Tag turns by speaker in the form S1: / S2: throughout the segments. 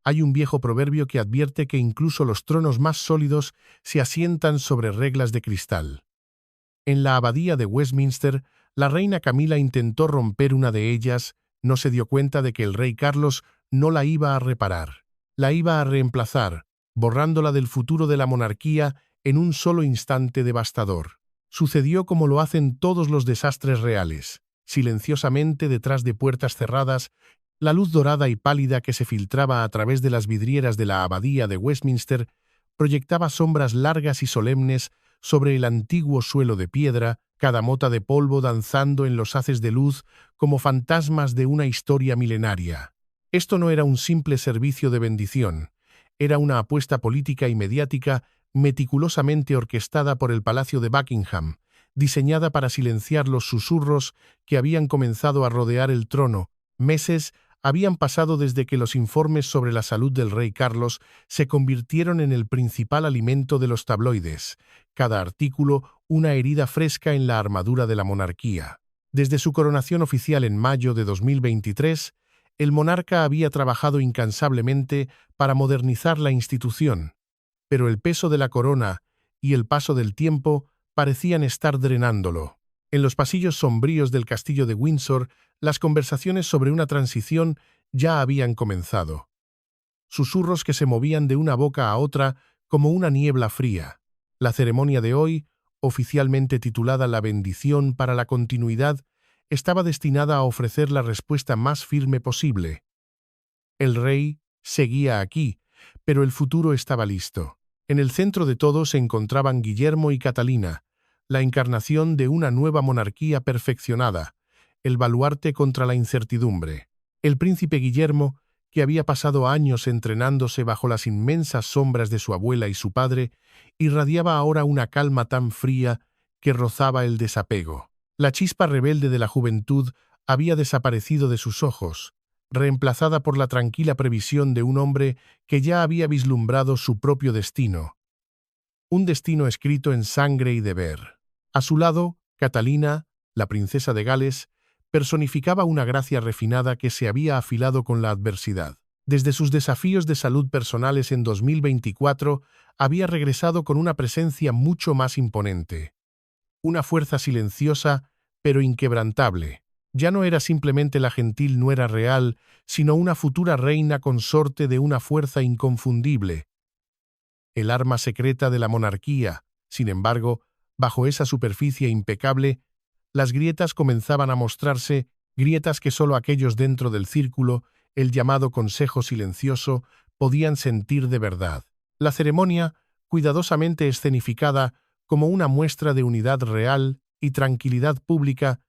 S1: Hay un viejo proverbio que advierte que incluso los tronos más sólidos se asientan sobre reglas de cristal. En la abadía de Westminster, la reina Camila intentó romper una de ellas, no se dio cuenta de que el rey Carlos no la iba a reparar. La iba a reemplazar, borrándola del futuro de la monarquía en un solo instante devastador. Sucedió como lo hacen todos los desastres reales. Silenciosamente, detrás de puertas cerradas, la luz dorada y pálida que se filtraba a través de las vidrieras de la abadía de Westminster proyectaba sombras largas y solemnes sobre el antiguo suelo de piedra, cada mota de polvo danzando en los haces de luz como fantasmas de una historia milenaria. Esto no era un simple servicio de bendición, era una apuesta política y mediática meticulosamente orquestada por el Palacio de Buckingham, diseñada para silenciar los susurros que habían comenzado a rodear el trono. Meses habían pasado desde que los informes sobre la salud del rey Carlos se convirtieron en el principal alimento de los tabloides, cada artículo una herida fresca en la armadura de la monarquía. Desde su coronación oficial en mayo de 2023, el monarca había trabajado incansablemente para modernizar la institución, pero el peso de la corona y el paso del tiempo parecían estar drenándolo. En los pasillos sombríos del castillo de Windsor, las conversaciones sobre una transición ya habían comenzado. Susurros que se movían de una boca a otra como una niebla fría. La ceremonia de hoy, oficialmente titulada La bendición para la continuidad, estaba destinada a ofrecer la respuesta más firme posible. El rey seguía aquí, pero el futuro estaba listo. En el centro de todo se encontraban Guillermo y Catalina, la encarnación de una nueva monarquía perfeccionada, el baluarte contra la incertidumbre. El príncipe Guillermo, que había pasado años entrenándose bajo las inmensas sombras de su abuela y su padre, irradiaba ahora una calma tan fría que rozaba el desapego. La chispa rebelde de la juventud había desaparecido de sus ojos, reemplazada por la tranquila previsión de un hombre que ya había vislumbrado su propio destino. Un destino escrito en sangre y deber. A su lado, Catalina, la princesa de Gales, personificaba una gracia refinada que se había afilado con la adversidad. Desde sus desafíos de salud personales en 2024, había regresado con una presencia mucho más imponente. Una fuerza silenciosa, pero inquebrantable. Ya no era simplemente la gentil nuera real, sino una futura reina consorte de una fuerza inconfundible. El arma secreta de la monarquía. Sin embargo, bajo esa superficie impecable, las grietas comenzaban a mostrarse, grietas que solo aquellos dentro del círculo, el llamado Consejo Silencioso, podían sentir de verdad. La ceremonia, cuidadosamente escenificada como una muestra de unidad real y tranquilidad pública,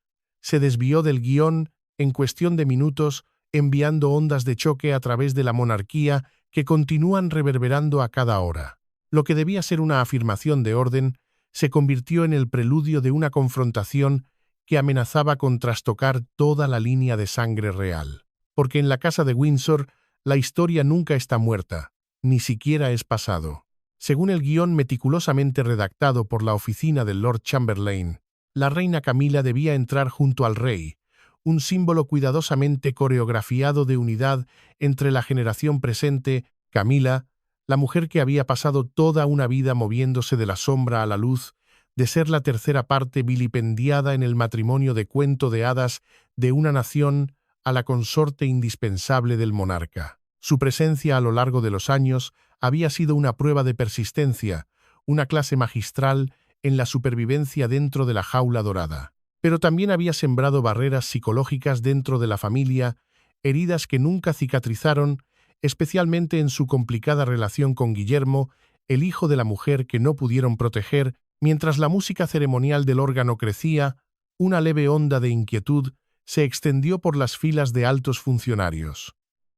S1: se desvió del guión en cuestión de minutos, enviando ondas de choque a través de la monarquía que continúan reverberando a cada hora. Lo que debía ser una afirmación de orden se convirtió en el preludio de una confrontación que amenazaba con trastocar toda la línea de sangre real. Porque en la casa de Windsor, la historia nunca está muerta, ni siquiera es pasado. Según el guión meticulosamente redactado por la oficina del Lord Chamberlain, la reina Camila debía entrar junto al rey, un símbolo cuidadosamente coreografiado de unidad entre la generación presente. Camila, la mujer que había pasado toda una vida moviéndose de la sombra a la luz, de ser la tercera parte vilipendiada en el matrimonio de cuento de hadas de una nación, a la consorte indispensable del monarca. Su presencia a lo largo de los años había sido una prueba de persistencia, una clase magistral en la supervivencia dentro de la jaula dorada. Pero también había sembrado barreras psicológicas dentro de la familia, heridas que nunca cicatrizaron, especialmente en su complicada relación con Guillermo, el hijo de la mujer que no pudieron proteger. Mientras la música ceremonial del órgano crecía, una leve onda de inquietud se extendió por las filas de altos funcionarios.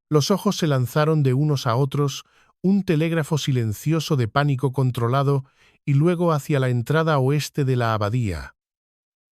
S1: Los ojos se lanzaron de unos a otros, un telégrafo silencioso de pánico controlado, y luego hacia la entrada oeste de la abadía.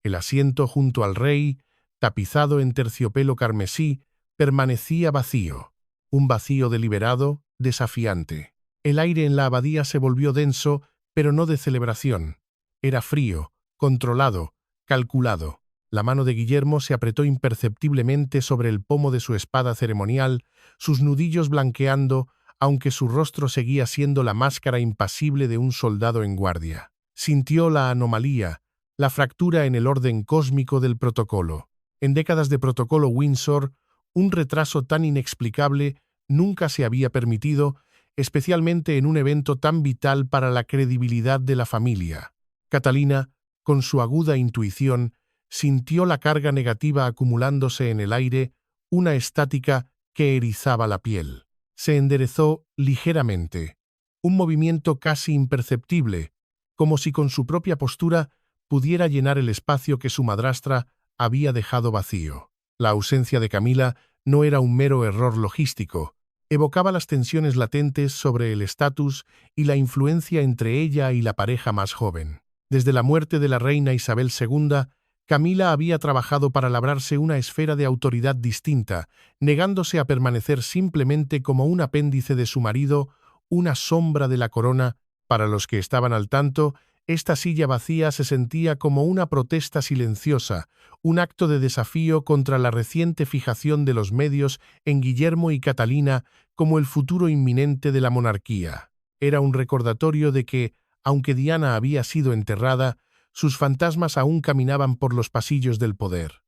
S1: El asiento junto al rey, tapizado en terciopelo carmesí, permanecía vacío, un vacío deliberado, desafiante. El aire en la abadía se volvió denso, pero no de celebración. Era frío, controlado, calculado. La mano de Guillermo se apretó imperceptiblemente sobre el pomo de su espada ceremonial, sus nudillos blanqueando, aunque su rostro seguía siendo la máscara impasible de un soldado en guardia. Sintió la anomalía, la fractura en el orden cósmico del protocolo. En décadas de protocolo Windsor, un retraso tan inexplicable nunca se había permitido, especialmente en un evento tan vital para la credibilidad de la familia. Catalina, con su aguda intuición, sintió la carga negativa acumulándose en el aire, una estática que erizaba la piel. Se enderezó ligeramente, un movimiento casi imperceptible, como si con su propia postura pudiera llenar el espacio que su madrastra había dejado vacío. La ausencia de Camila no era un mero error logístico, evocaba las tensiones latentes sobre el estatus y la influencia entre ella y la pareja más joven. Desde la muerte de la reina Isabel II, Camila había trabajado para labrarse una esfera de autoridad distinta, negándose a permanecer simplemente como un apéndice de su marido, una sombra de la corona. Para los que estaban al tanto, esta silla vacía se sentía como una protesta silenciosa, un acto de desafío contra la reciente fijación de los medios en Guillermo y Catalina como el futuro inminente de la monarquía. Era un recordatorio de que, aunque Diana había sido enterrada, sus fantasmas aún caminaban por los pasillos del poder.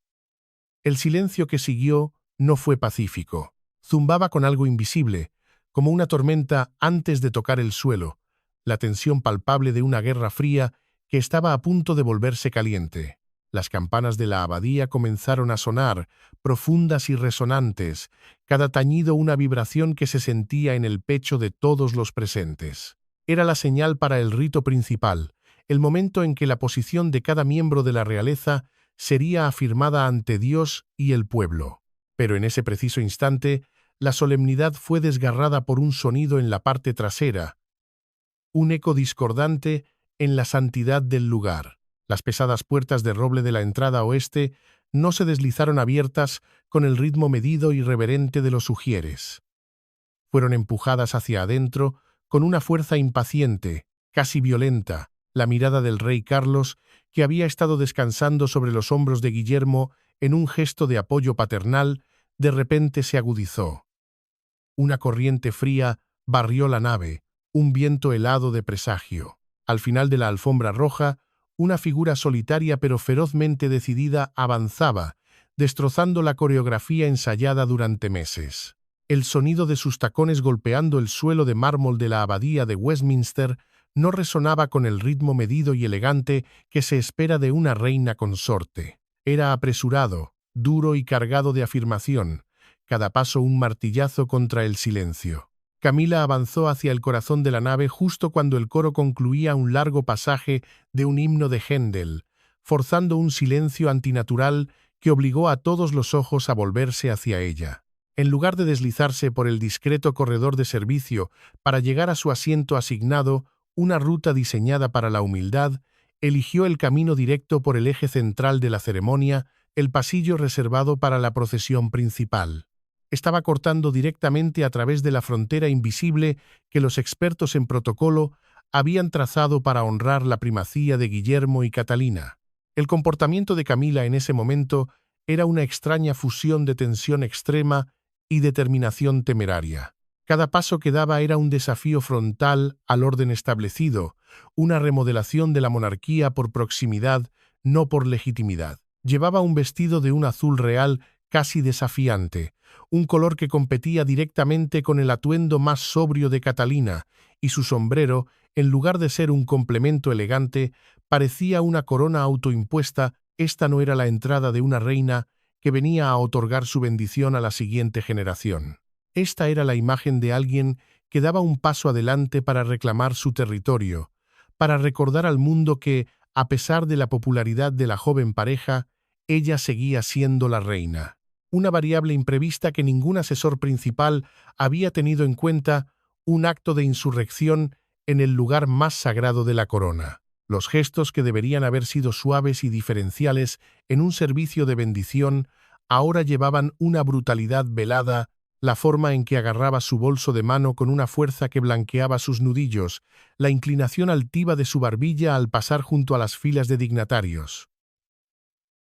S1: El silencio que siguió no fue pacífico. Zumbaba con algo invisible, como una tormenta antes de tocar el suelo, la tensión palpable de una guerra fría que estaba a punto de volverse caliente. Las campanas de la abadía comenzaron a sonar, profundas y resonantes, cada tañido una vibración que se sentía en el pecho de todos los presentes. Era la señal para el rito principal, el momento en que la posición de cada miembro de la realeza sería afirmada ante Dios y el pueblo. Pero en ese preciso instante, la solemnidad fue desgarrada por un sonido en la parte trasera, un eco discordante en la santidad del lugar. Las pesadas puertas de roble de la entrada oeste no se deslizaron abiertas con el ritmo medido y reverente de los ujieres. Fueron empujadas hacia adentro con una fuerza impaciente, casi violenta. La mirada del rey Carlos, que había estado descansando sobre los hombros de Guillermo en un gesto de apoyo paternal, de repente se agudizó. Una corriente fría barrió la nave, un viento helado de presagio. Al final de la alfombra roja, una figura solitaria pero ferozmente decidida avanzaba, destrozando la coreografía ensayada durante meses. El sonido de sus tacones golpeando el suelo de mármol de la abadía de Westminster no resonaba con el ritmo medido y elegante que se espera de una reina consorte. Era apresurado, duro y cargado de afirmación, cada paso un martillazo contra el silencio. Camila avanzó hacia el corazón de la nave justo cuando el coro concluía un largo pasaje de un himno de Händel, forzando un silencio antinatural que obligó a todos los ojos a volverse hacia ella. En lugar de deslizarse por el discreto corredor de servicio para llegar a su asiento asignado, una ruta diseñada para la humildad, eligió el camino directo por el eje central de la ceremonia, el pasillo reservado para la procesión principal. Estaba cortando directamente a través de la frontera invisible que los expertos en protocolo habían trazado para honrar la primacía de Guillermo y Catalina. El comportamiento de Camila en ese momento era una extraña fusión de tensión extrema y determinación temeraria. Cada paso que daba era un desafío frontal al orden establecido, una remodelación de la monarquía por proximidad, no por legitimidad. Llevaba un vestido de un azul real casi desafiante, un color que competía directamente con el atuendo más sobrio de Catalina, y su sombrero, en lugar de ser un complemento elegante, parecía una corona autoimpuesta. Esta no era la entrada de una reina que venía a otorgar su bendición a la siguiente generación. Esta era la imagen de alguien que daba un paso adelante para reclamar su territorio, para recordar al mundo que, a pesar de la popularidad de la joven pareja, ella seguía siendo la reina. Una variable imprevista que ningún asesor principal había tenido en cuenta, un acto de insurrección en el lugar más sagrado de la corona. Los gestos que deberían haber sido suaves y diferenciales en un servicio de bendición, ahora llevaban una brutalidad velada, la forma en que agarraba su bolso de mano con una fuerza que blanqueaba sus nudillos, la inclinación altiva de su barbilla al pasar junto a las filas de dignatarios.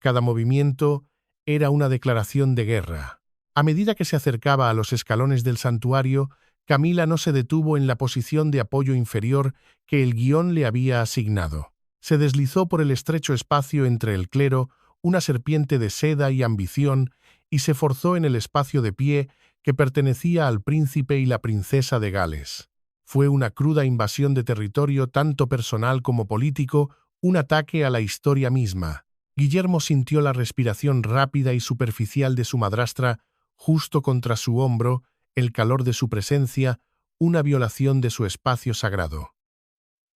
S1: Cada movimiento era una declaración de guerra. A medida que se acercaba a los escalones del santuario, Camila no se detuvo en la posición de apoyo inferior que el guión le había asignado. Se deslizó por el estrecho espacio entre el clero, una serpiente de seda y ambición, y se forzó en el espacio de pie que pertenecía al príncipe y la princesa de Gales. Fue una cruda invasión de territorio tanto personal como político, un ataque a la historia misma. Guillermo sintió la respiración rápida y superficial de su madrastra justo contra su hombro, el calor de su presencia, una violación de su espacio sagrado.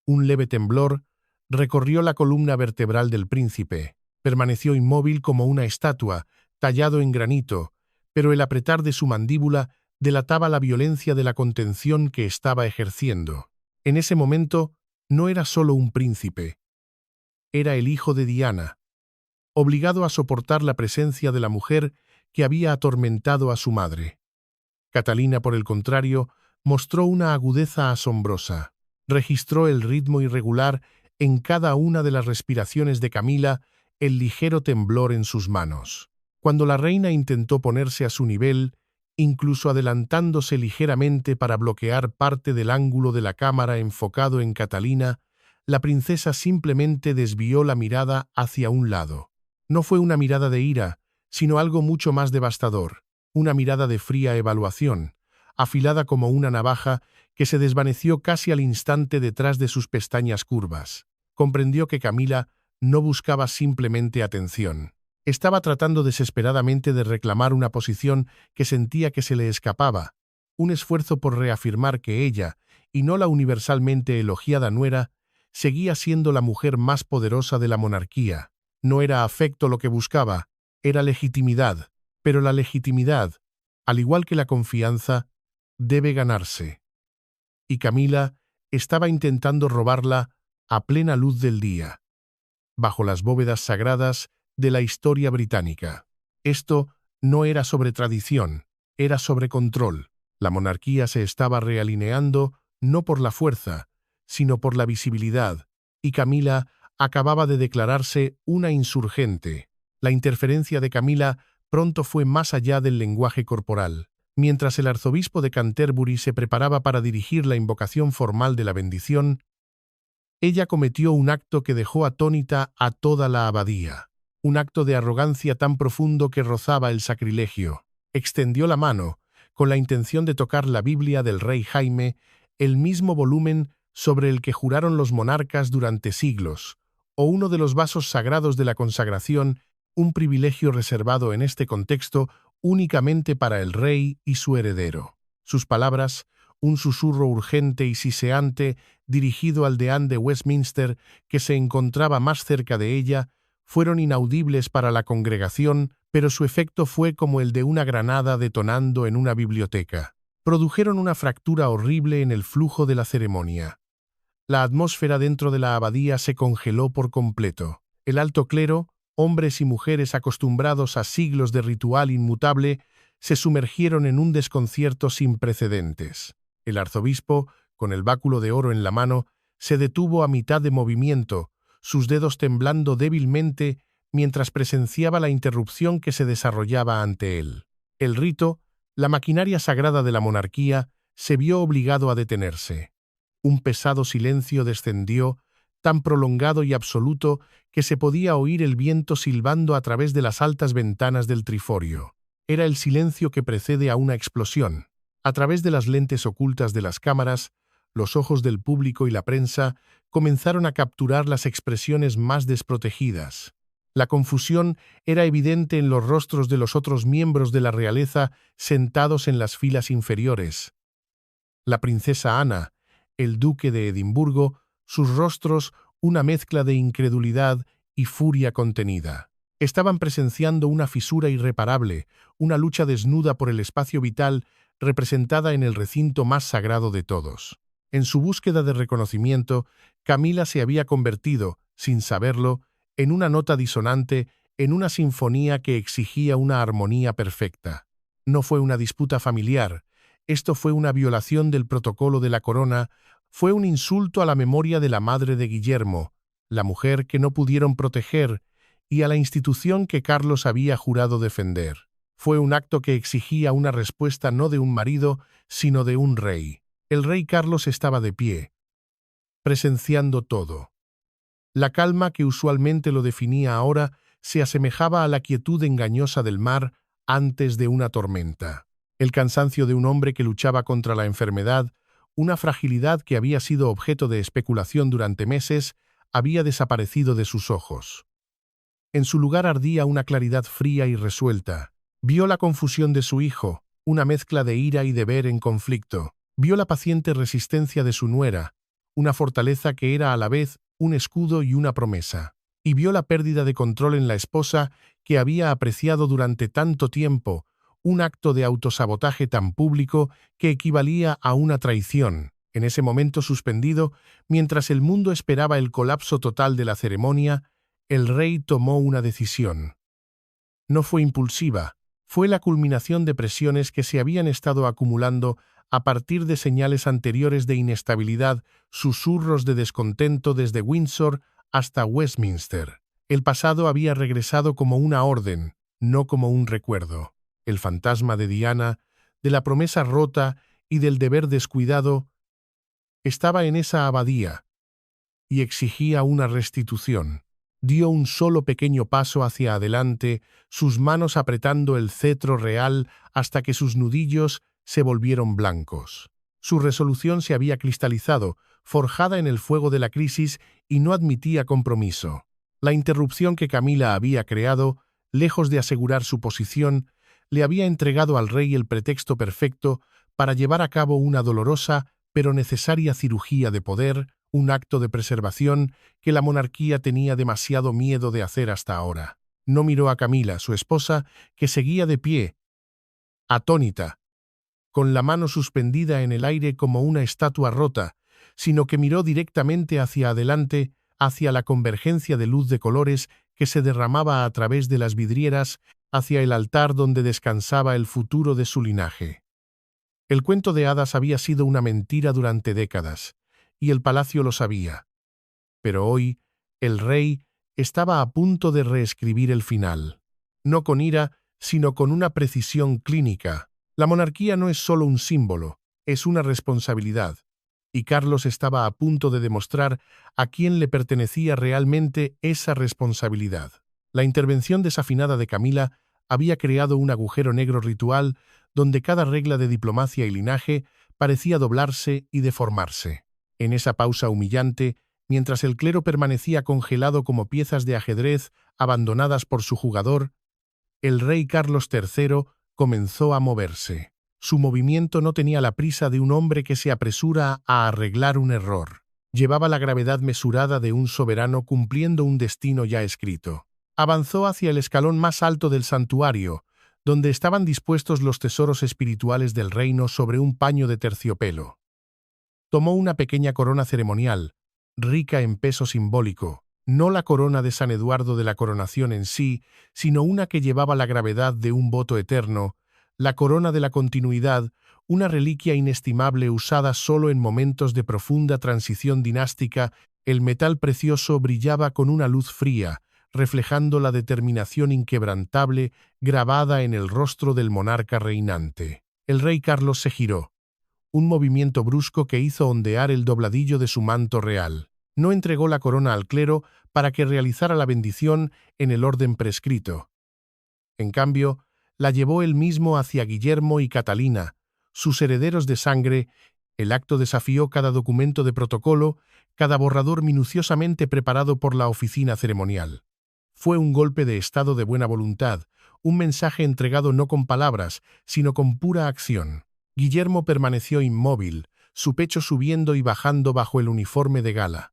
S1: Un leve temblor recorrió la columna vertebral del príncipe. Permaneció inmóvil como una estatua, tallado en granito, pero el apretar de su mandíbula delataba la violencia de la contención que estaba ejerciendo. En ese momento no era solo un príncipe, era el hijo de Diana, obligado a soportar la presencia de la mujer que había atormentado a su madre. Catalina, por el contrario, mostró una agudeza asombrosa. Registró el ritmo irregular en cada una de las respiraciones de Camila, el ligero temblor en sus manos. Cuando la reina intentó ponerse a su nivel, incluso adelantándose ligeramente para bloquear parte del ángulo de la cámara enfocado en Catalina, la princesa simplemente desvió la mirada hacia un lado. No fue una mirada de ira, sino algo mucho más devastador, una mirada de fría evaluación, afilada como una navaja que se desvaneció casi al instante detrás de sus pestañas curvas. Comprendió que Camila no buscaba simplemente atención. Estaba tratando desesperadamente de reclamar una posición que sentía que se le escapaba, un esfuerzo por reafirmar que ella, y no la universalmente elogiada nuera, seguía siendo la mujer más poderosa de la monarquía. No era afecto lo que buscaba, era legitimidad, pero la legitimidad, al igual que la confianza, debe ganarse. Y Camila estaba intentando robarla a plena luz del día, bajo las bóvedas sagradas de la historia británica. Esto no era sobre tradición, era sobre control. La monarquía se estaba realineando no por la fuerza, sino por la visibilidad, y Camila acababa de declararse una insurgente. La interferencia de Camila pronto fue más allá del lenguaje corporal. Mientras el arzobispo de Canterbury se preparaba para dirigir la invocación formal de la bendición, ella cometió un acto que dejó atónita a toda la abadía. Un acto de arrogancia tan profundo que rozaba el sacrilegio. Extendió la mano, con la intención de tocar la Biblia del rey Jaime, el mismo volumen sobre el que juraron los monarcas durante siglos, o uno de los vasos sagrados de la consagración, un privilegio reservado en este contexto únicamente para el rey y su heredero. Sus palabras, un susurro urgente y siseante dirigido al deán de Westminster, que se encontraba más cerca de ella, fueron inaudibles para la congregación, pero su efecto fue como el de una granada detonando en una biblioteca. Produjeron una fractura horrible en el flujo de la ceremonia. La atmósfera dentro de la abadía se congeló por completo. El alto clero, hombres y mujeres acostumbrados a siglos de ritual inmutable, se sumergieron en un desconcierto sin precedentes. El arzobispo, con el báculo de oro en la mano, se detuvo a mitad de movimiento, sus dedos temblando débilmente mientras presenciaba la interrupción que se desarrollaba ante él. El rito, la maquinaria sagrada de la monarquía, se vio obligado a detenerse. Un pesado silencio descendió, tan prolongado y absoluto que se podía oír el viento silbando a través de las altas ventanas del triforio. Era el silencio que precede a una explosión. A través de las lentes ocultas de las cámaras, los ojos del público y la prensa comenzaron a capturar las expresiones más desprotegidas. La confusión era evidente en los rostros de los otros miembros de la realeza sentados en las filas inferiores. La princesa Ana, el duque de Edimburgo, sus rostros una mezcla de incredulidad y furia contenida. Estaban presenciando una fisura irreparable, una lucha desnuda por el espacio vital representada en el recinto más sagrado de todos. En su búsqueda de reconocimiento, Camila se había convertido, sin saberlo, en una nota disonante, en una sinfonía que exigía una armonía perfecta. No fue una disputa familiar, esto fue una violación del protocolo de la corona, fue un insulto a la memoria de la madre de Guillermo, la mujer que no pudieron proteger y a la institución que Carlos había jurado defender. Fue un acto que exigía una respuesta no de un marido, sino de un rey. El rey Carlos estaba de pie, presenciando todo. La calma que usualmente lo definía ahora se asemejaba a la quietud engañosa del mar antes de una tormenta. El cansancio de un hombre que luchaba contra la enfermedad, una fragilidad que había sido objeto de especulación durante meses, había desaparecido de sus ojos. En su lugar ardía una claridad fría y resuelta. Vio la confusión de su hijo, una mezcla de ira y deber en conflicto. Vio la paciente resistencia de su nuera, una fortaleza que era a la vez un escudo y una promesa. Y vio la pérdida de control en la esposa que había apreciado durante tanto tiempo, un acto de autosabotaje tan público que equivalía a una traición. En ese momento suspendido, mientras el mundo esperaba el colapso total de la ceremonia, el rey tomó una decisión. No fue impulsiva, fue la culminación de presiones que se habían estado acumulando a partir de señales anteriores de inestabilidad, susurros de descontento desde Windsor hasta Westminster. El pasado había regresado como una orden, no como un recuerdo. El fantasma de Diana, de la promesa rota y del deber descuidado, estaba en esa abadía y exigía una restitución. Dio un solo pequeño paso hacia adelante, sus manos apretando el cetro real hasta que sus nudillos se volvieron blancos. Su resolución se había cristalizado, forjada en el fuego de la crisis, y no admitía compromiso. La interrupción que Camila había creado, lejos de asegurar su posición, le había entregado al rey el pretexto perfecto para llevar a cabo una dolorosa pero necesaria cirugía de poder, un acto de preservación que la monarquía tenía demasiado miedo de hacer hasta ahora. No miró a Camila, su esposa, que seguía de pie, atónita, con la mano suspendida en el aire como una estatua rota, sino que miró directamente hacia adelante, hacia la convergencia de luz de colores que se derramaba a través de las vidrieras, hacia el altar donde descansaba el futuro de su linaje. El cuento de hadas había sido una mentira durante décadas, y el palacio lo sabía. Pero hoy, el rey estaba a punto de reescribir el final. No con ira, sino con una precisión clínica. La monarquía no es solo un símbolo, es una responsabilidad. Y Carlos estaba a punto de demostrar a quién le pertenecía realmente esa responsabilidad. La intervención desafinada de Camila había creado un agujero negro ritual donde cada regla de diplomacia y linaje parecía doblarse y deformarse. En esa pausa humillante, mientras el clero permanecía congelado como piezas de ajedrez abandonadas por su jugador, el rey Carlos III comenzó a moverse. Su movimiento no tenía la prisa de un hombre que se apresura a arreglar un error. Llevaba la gravedad mesurada de un soberano cumpliendo un destino ya escrito. Avanzó hacia el escalón más alto del santuario, donde estaban dispuestos los tesoros espirituales del reino sobre un paño de terciopelo. Tomó una pequeña corona ceremonial, rica en peso simbólico, no la corona de San Eduardo de la coronación en sí, sino una que llevaba la gravedad de un voto eterno, la corona de la continuidad, una reliquia inestimable usada solo en momentos de profunda transición dinástica. El metal precioso brillaba con una luz fría, reflejando la determinación inquebrantable grabada en el rostro del monarca reinante. El rey Carlos se giró, un movimiento brusco que hizo ondear el dobladillo de su manto real. No entregó la corona al clero para que realizara la bendición en el orden prescrito. En cambio, la llevó él mismo hacia Guillermo y Catalina, sus herederos de sangre. El acto desafió cada documento de protocolo, cada borrador minuciosamente preparado por la oficina ceremonial. Fue un golpe de estado de buena voluntad, un mensaje entregado no con palabras, sino con pura acción. Guillermo permaneció inmóvil, su pecho subiendo y bajando bajo el uniforme de gala.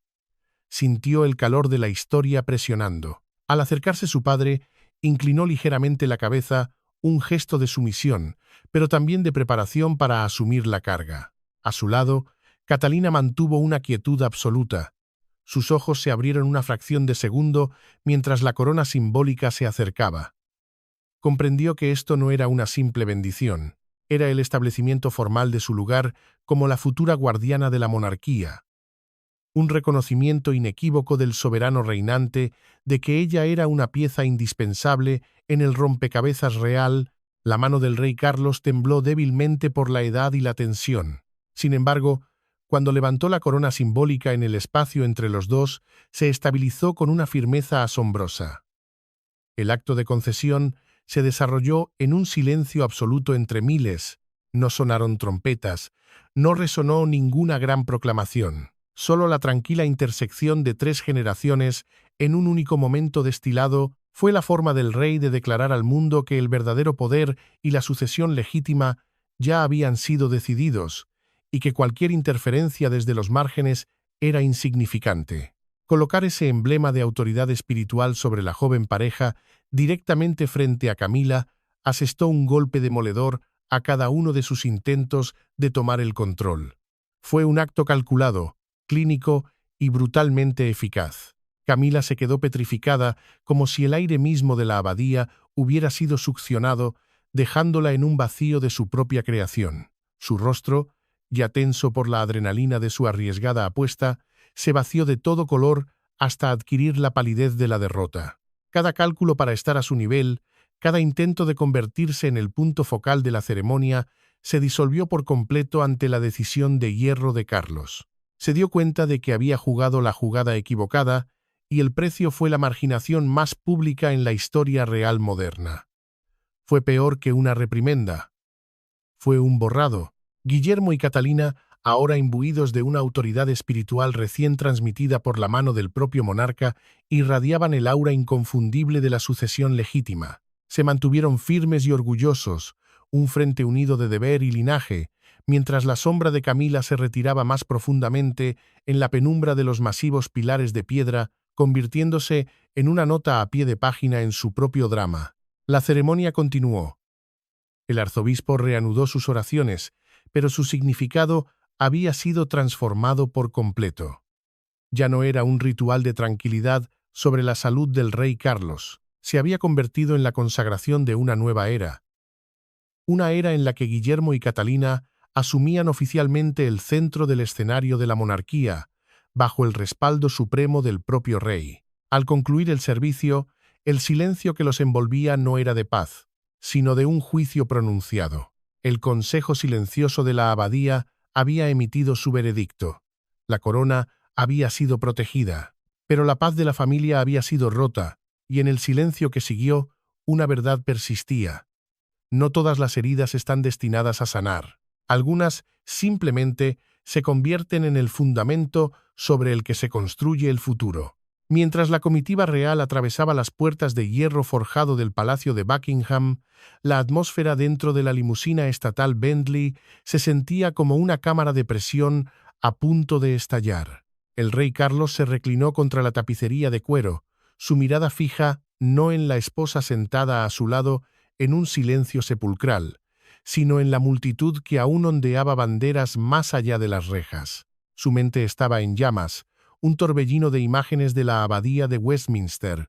S1: Sintió el calor de la historia presionando. Al acercarse su padre, inclinó ligeramente la cabeza, un gesto de sumisión, pero también de preparación para asumir la carga. A su lado, Catalina mantuvo una quietud absoluta. Sus ojos se abrieron una fracción de segundo mientras la corona simbólica se acercaba. Comprendió que esto no era una simple bendición, era el establecimiento formal de su lugar como la futura guardiana de la monarquía. un reconocimiento inequívoco del soberano reinante de que ella era una pieza indispensable en el rompecabezas real. La mano del rey Carlos tembló débilmente por la edad y la tensión. Sin embargo, cuando levantó la corona simbólica en el espacio entre los dos, se estabilizó con una firmeza asombrosa. El acto de concesión se desarrolló en un silencio absoluto entre miles. No sonaron trompetas, no resonó ninguna gran proclamación. Solo la tranquila intersección de 3 generaciones en un único momento destilado fue la forma del rey de declarar al mundo que el verdadero poder y la sucesión legítima ya habían sido decididos, y que cualquier interferencia desde los márgenes era insignificante. Colocar ese emblema de autoridad espiritual sobre la joven pareja directamente frente a Camila asestó un golpe demoledor a cada uno de sus intentos de tomar el control. Fue un acto calculado, clínico y brutalmente eficaz. Camila se quedó petrificada, como si el aire mismo de la abadía hubiera sido succionado, dejándola en un vacío de su propia creación. Su rostro, ya tenso por la adrenalina de su arriesgada apuesta, se vació de todo color hasta adquirir la palidez de la derrota. Cada cálculo para estar a su nivel, cada intento de convertirse en el punto focal de la ceremonia, se disolvió por completo ante la decisión de hierro de Carlos. Se dio cuenta de que había jugado la jugada equivocada, y el precio fue la marginación más pública en la historia real moderna. Fue peor que una reprimenda. Fue un borrado. Guillermo y Catalina, ahora imbuidos de una autoridad espiritual recién transmitida por la mano del propio monarca, irradiaban el aura inconfundible de la sucesión legítima. Se mantuvieron firmes y orgullosos, un frente unido de deber y linaje, mientras la sombra de Camila se retiraba más profundamente en la penumbra de los masivos pilares de piedra, convirtiéndose en una nota a pie de página en su propio drama. La ceremonia continuó. El arzobispo reanudó sus oraciones, pero su significado había sido transformado por completo. Ya no era un ritual de tranquilidad sobre la salud del rey Carlos. Se había convertido en la consagración de una nueva era. Una era en la que Guillermo y Catalina asumían oficialmente el centro del escenario de la monarquía, bajo el respaldo supremo del propio rey. Al concluir el servicio, el silencio que los envolvía no era de paz, sino de un juicio pronunciado. El consejo silencioso de la abadía había emitido su veredicto. La corona había sido protegida, pero la paz de la familia había sido rota, y en el silencio que siguió, una verdad persistía. No todas las heridas están destinadas a sanar. Algunas simplemente se convierten en el fundamento sobre el que se construye el futuro. Mientras la comitiva real atravesaba las puertas de hierro forjado del Palacio de Buckingham, la atmósfera dentro de la limusina estatal Bentley se sentía como una cámara de presión a punto de estallar. El rey Carlos se reclinó contra la tapicería de cuero, su mirada fija no en la esposa sentada a su lado en un silencio sepulcral, sino en la multitud que aún ondeaba banderas más allá de las rejas. Su mente estaba en llamas, un torbellino de imágenes de la abadía de Westminster.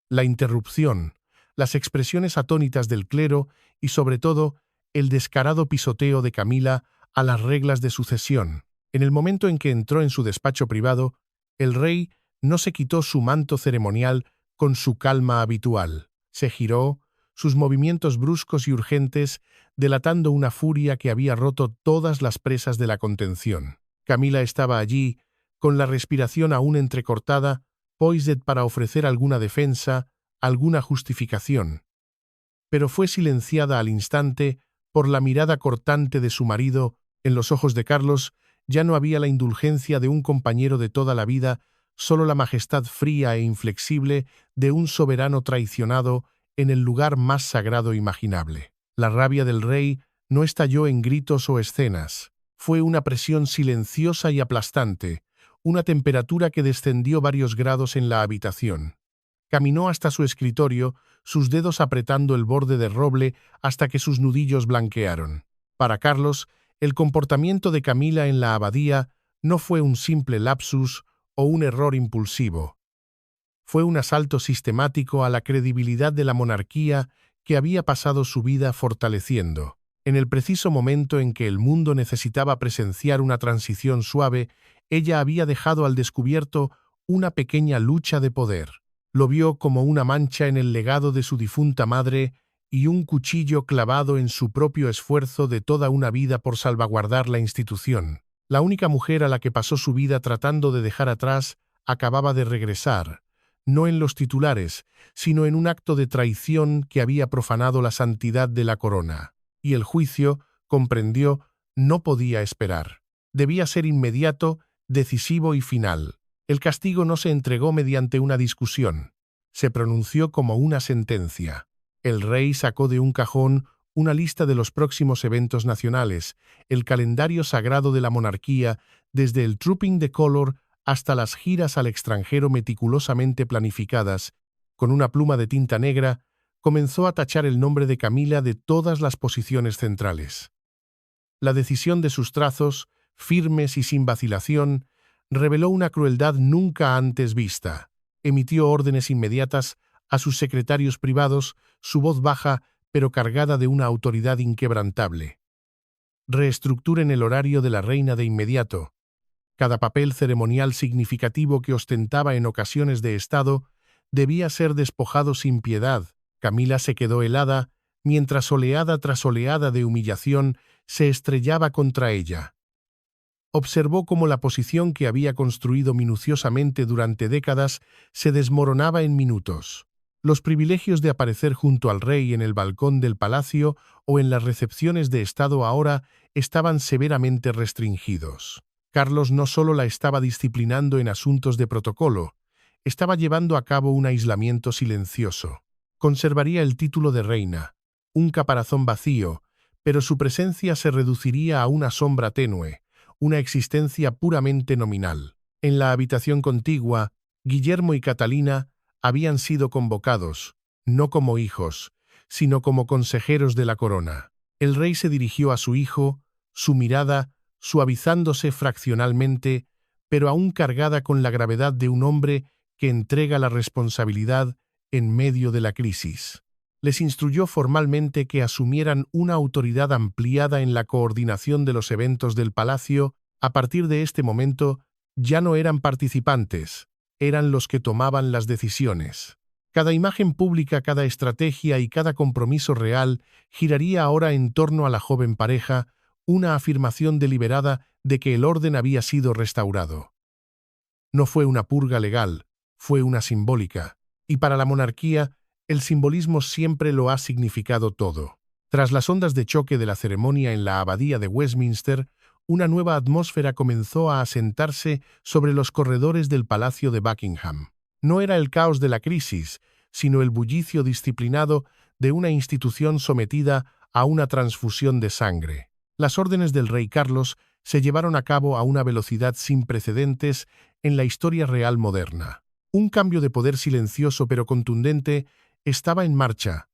S1: La interrupción, las expresiones atónitas del clero y, sobre todo, el descarado pisoteo de Camila a las reglas de sucesión. En el momento en que entró en su despacho privado, el rey no se quitó su manto ceremonial con su calma habitual. Se giró, sus movimientos bruscos y urgentes, delatando una furia que había roto todas las presas de la contención. Camila estaba allí, con la respiración aún entrecortada, poised para ofrecer alguna defensa, alguna justificación. Pero fue silenciada al instante por la mirada cortante de su marido. En los ojos de Carlos ya no había la indulgencia de un compañero de toda la vida, solo la majestad fría e inflexible de un soberano traicionado en el lugar más sagrado imaginable. La rabia del rey no estalló en gritos o escenas. Fue una presión silenciosa y aplastante, una temperatura que descendió varios grados en la habitación. Caminó hasta su escritorio, sus dedos apretando el borde de roble hasta que sus nudillos blanquearon. Para Carlos, el comportamiento de Camila en la abadía no fue un simple lapsus o un error impulsivo. Fue un asalto sistemático a la credibilidad de la monarquía que había pasado su vida fortaleciendo. En el preciso momento en que el mundo necesitaba presenciar una transición suave, ella había dejado al descubierto una pequeña lucha de poder. Lo vio como una mancha en el legado de su difunta madre y un cuchillo clavado en su propio esfuerzo de toda una vida por salvaguardar la institución. La única mujer a la que pasó su vida tratando de dejar atrás acababa de regresar, no en los titulares, sino en un acto de traición que había profanado la santidad de la corona. Y el juicio, comprendió, no podía esperar. Debía ser inmediato, decisivo y final. El castigo no se entregó mediante una discusión. Se pronunció como una sentencia. El rey sacó de un cajón una lista de los próximos eventos nacionales, el calendario sagrado de la monarquía, desde el Trooping the Colour hasta las giras al extranjero meticulosamente planificadas. Con una pluma de tinta negra, comenzó a tachar el nombre de Camila de todas las posiciones centrales. La decisión de sus trazos, firmes y sin vacilación, reveló una crueldad nunca antes vista. Emitió órdenes inmediatas a sus secretarios privados, su voz baja, pero cargada de una autoridad inquebrantable. Reestructuren el horario de la reina de inmediato. Cada papel ceremonial significativo que ostentaba en ocasiones de Estado debía ser despojado sin piedad. Camila se quedó helada, mientras oleada tras oleada de humillación se estrellaba contra ella. Observó cómo la posición que había construido minuciosamente durante décadas se desmoronaba en minutos. Los privilegios de aparecer junto al rey en el balcón del palacio o en las recepciones de Estado ahora estaban severamente restringidos. Carlos no solo la estaba disciplinando en asuntos de protocolo, estaba llevando a cabo un aislamiento silencioso. Conservaría el título de reina, un caparazón vacío, pero su presencia se reduciría a una sombra tenue, una existencia puramente nominal. En la habitación contigua, Guillermo y Catalina habían sido convocados, no como hijos, sino como consejeros de la corona. El rey se dirigió a su hijo, su mirada suavizándose fraccionalmente, pero aún cargada con la gravedad de un hombre que entrega la responsabilidad en medio de la crisis. Les instruyó formalmente que asumieran una autoridad ampliada en la coordinación de los eventos del palacio. A partir de este momento, ya no eran participantes, eran los que tomaban las decisiones. Cada imagen pública, cada estrategia y cada compromiso real giraría ahora en torno a la joven pareja, una afirmación deliberada de que el orden había sido restaurado. No fue una purga legal, fue una simbólica, y para la monarquía, el simbolismo siempre lo ha significado todo. Tras las ondas de choque de la ceremonia en la abadía de Westminster, una nueva atmósfera comenzó a asentarse sobre los corredores del Palacio de Buckingham. No era el caos de la crisis, sino el bullicio disciplinado de una institución sometida a una transfusión de sangre. Las órdenes del rey Carlos se llevaron a cabo a una velocidad sin precedentes en la historia real moderna. Un cambio de poder silencioso pero contundente estaba en marcha,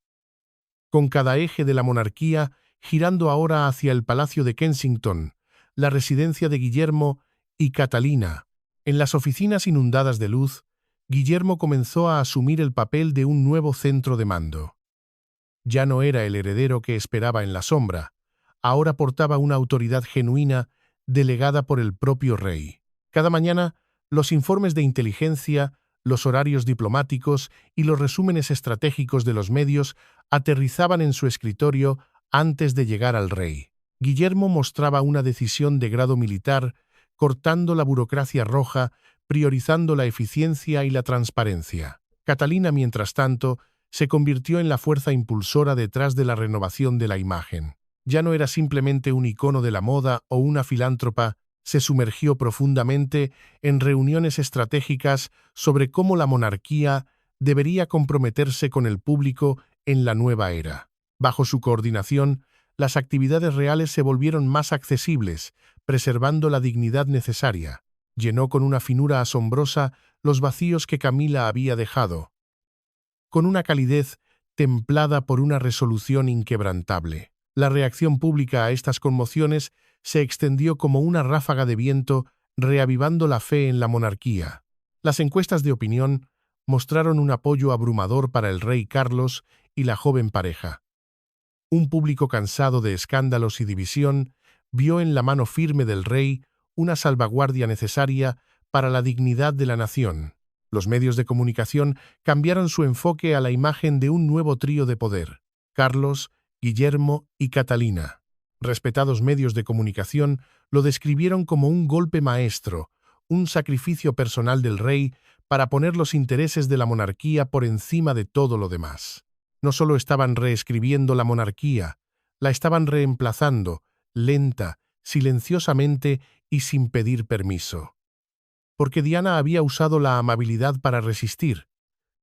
S1: con cada eje de la monarquía girando ahora hacia el Palacio de Kensington, la residencia de Guillermo y Catalina. En las oficinas inundadas de luz, Guillermo comenzó a asumir el papel de un nuevo centro de mando. Ya no era el heredero que esperaba en la sombra, ahora portaba una autoridad genuina delegada por el propio rey. Cada mañana, los informes de inteligencia, los horarios diplomáticos y los resúmenes estratégicos de los medios aterrizaban en su escritorio antes de llegar al rey. Guillermo mostraba una decisión de grado militar, cortando la burocracia roja, priorizando la eficiencia y la transparencia. Catalina, mientras tanto, se convirtió en la fuerza impulsora detrás de la renovación de la imagen. Ya no era simplemente un icono de la moda o una filántropa, se sumergió profundamente en reuniones estratégicas sobre cómo la monarquía debería comprometerse con el público en la nueva era. Bajo su coordinación, las actividades reales se volvieron más accesibles, preservando la dignidad necesaria. Llenó con una finura asombrosa los vacíos que Camila había dejado, con una calidez templada por una resolución inquebrantable. La reacción pública a estas conmociones se extendió como una ráfaga de viento, reavivando la fe en la monarquía. Las encuestas de opinión mostraron un apoyo abrumador para el rey Carlos y la joven pareja. Un público cansado de escándalos y división vio en la mano firme del rey una salvaguardia necesaria para la dignidad de la nación. Los medios de comunicación cambiaron su enfoque a la imagen de un nuevo trío de poder: Carlos, Guillermo y Catalina. Respetados medios de comunicación lo describieron como un golpe maestro, un sacrificio personal del rey para poner los intereses de la monarquía por encima de todo lo demás. No solo estaban reescribiendo la monarquía, la estaban reemplazando, lenta, silenciosamente y sin pedir permiso. Porque Diana había usado la amabilidad para resistir,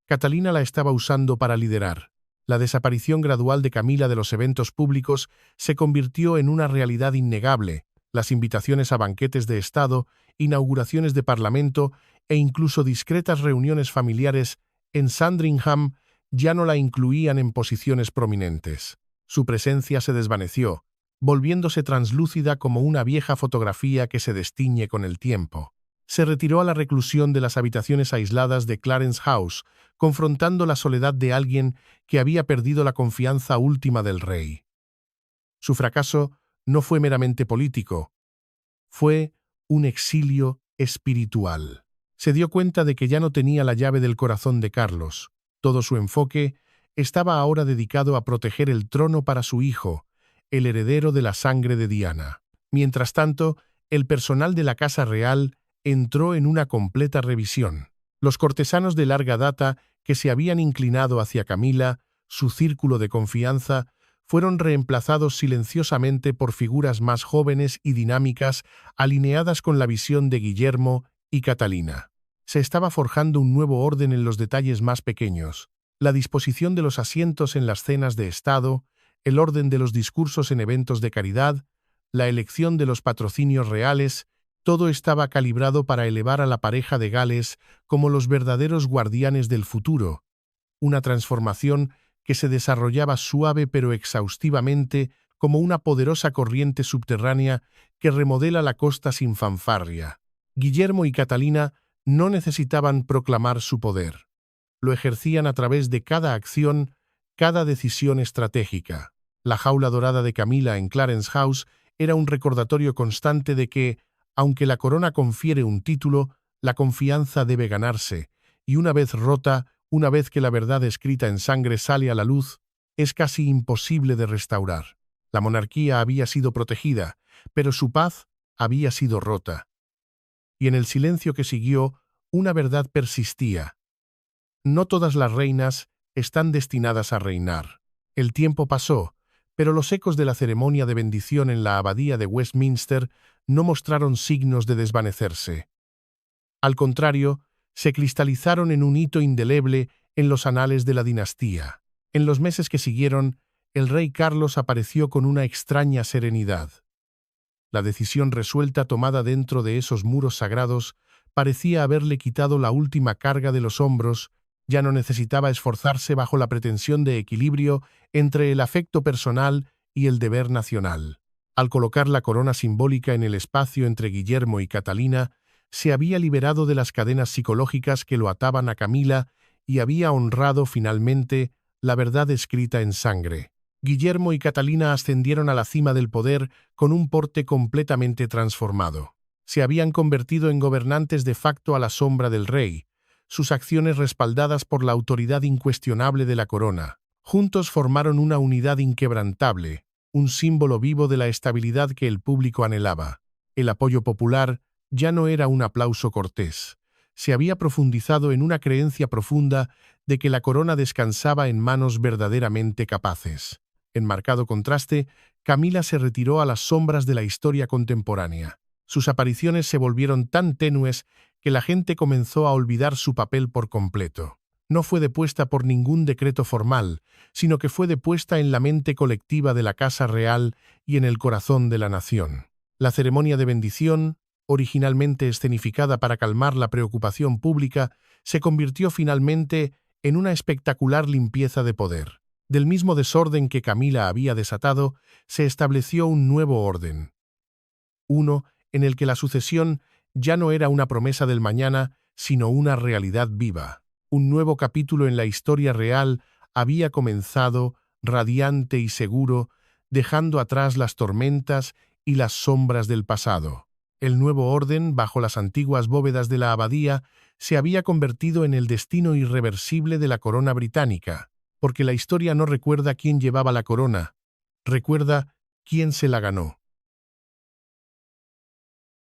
S1: Catalina la estaba usando para liderar. La desaparición gradual de Camila de los eventos públicos se convirtió en una realidad innegable. Las invitaciones a banquetes de Estado, inauguraciones de Parlamento e incluso discretas reuniones familiares en Sandringham ya no la incluían en posiciones prominentes. Su presencia se desvaneció, volviéndose translúcida como una vieja fotografía que se destiñe con el tiempo. Se retiró a la reclusión de las habitaciones aisladas de Clarence House, confrontando la soledad de alguien que había perdido la confianza última del rey. Su fracaso no fue meramente político, fue un exilio espiritual. Se dio cuenta de que ya no tenía la llave del corazón de Carlos. Todo su enfoque estaba ahora dedicado a proteger el trono para su hijo, el heredero de la sangre de Diana. Mientras tanto, el personal de la Casa Real entró en una completa revisión. Los cortesanos de larga data que se habían inclinado hacia Camila, su círculo de confianza, fueron reemplazados silenciosamente por figuras más jóvenes y dinámicas alineadas con la visión de Guillermo y Catalina. Se estaba forjando un nuevo orden en los detalles más pequeños: la disposición de los asientos en las cenas de Estado, el orden de los discursos en eventos de caridad, la elección de los patrocinios reales. Todo estaba calibrado para elevar a la pareja de Gales como los verdaderos guardianes del futuro, una transformación que se desarrollaba suave pero exhaustivamente como una poderosa corriente subterránea que remodela la costa sin fanfarria. Guillermo y Catalina no necesitaban proclamar su poder. Lo ejercían a través de cada acción, cada decisión estratégica. La jaula dorada de Camila en Clarence House era un recordatorio constante de que, aunque la corona confiere un título, la confianza debe ganarse, y una vez rota, una vez que la verdad escrita en sangre sale a la luz, es casi imposible de restaurar. La monarquía había sido protegida, pero su paz había sido rota. Y en el silencio que siguió, una verdad persistía. No todas las reinas están destinadas a reinar. El tiempo pasó, pero los ecos de la ceremonia de bendición en la abadía de Westminster no mostraron signos de desvanecerse. Al contrario, se cristalizaron en un hito indeleble en los anales de la dinastía. En los meses que siguieron, el rey Carlos apareció con una extraña serenidad. La decisión resuelta tomada dentro de esos muros sagrados parecía haberle quitado la última carga de los hombros. Ya no necesitaba esforzarse bajo la pretensión de equilibrio entre el afecto personal y el deber nacional. Al colocar la corona simbólica en el espacio entre Guillermo y Catalina, se había liberado de las cadenas psicológicas que lo ataban a Camila y había honrado finalmente la verdad escrita en sangre. Guillermo y Catalina ascendieron a la cima del poder con un porte completamente transformado. Se habían convertido en gobernantes de facto a la sombra del rey, sus acciones respaldadas por la autoridad incuestionable de la corona. Juntos formaron una unidad inquebrantable, un símbolo vivo de la estabilidad que el público anhelaba. El apoyo popular ya no era un aplauso cortés. Se había profundizado en una creencia profunda de que la corona descansaba en manos verdaderamente capaces. En marcado contraste, Camila se retiró a las sombras de la historia contemporánea. Sus apariciones se volvieron tan tenues que la gente comenzó a olvidar su papel por completo. No fue depuesta por ningún decreto formal, sino que fue depuesta en la mente colectiva de la Casa Real y en el corazón de la nación. La ceremonia de bendición, originalmente escenificada para calmar la preocupación pública, se convirtió finalmente en una espectacular limpieza de poder. Del mismo desorden que Camila había desatado, se estableció un nuevo orden. Uno en el que la sucesión ya no era una promesa del mañana, sino una realidad viva. Un nuevo capítulo en la historia real había comenzado, radiante y seguro, dejando atrás las tormentas y las sombras del pasado. El nuevo orden, bajo las antiguas bóvedas de la abadía, se había convertido en el destino irreversible de la corona británica, porque la historia no recuerda quién llevaba la corona, recuerda quién se la ganó.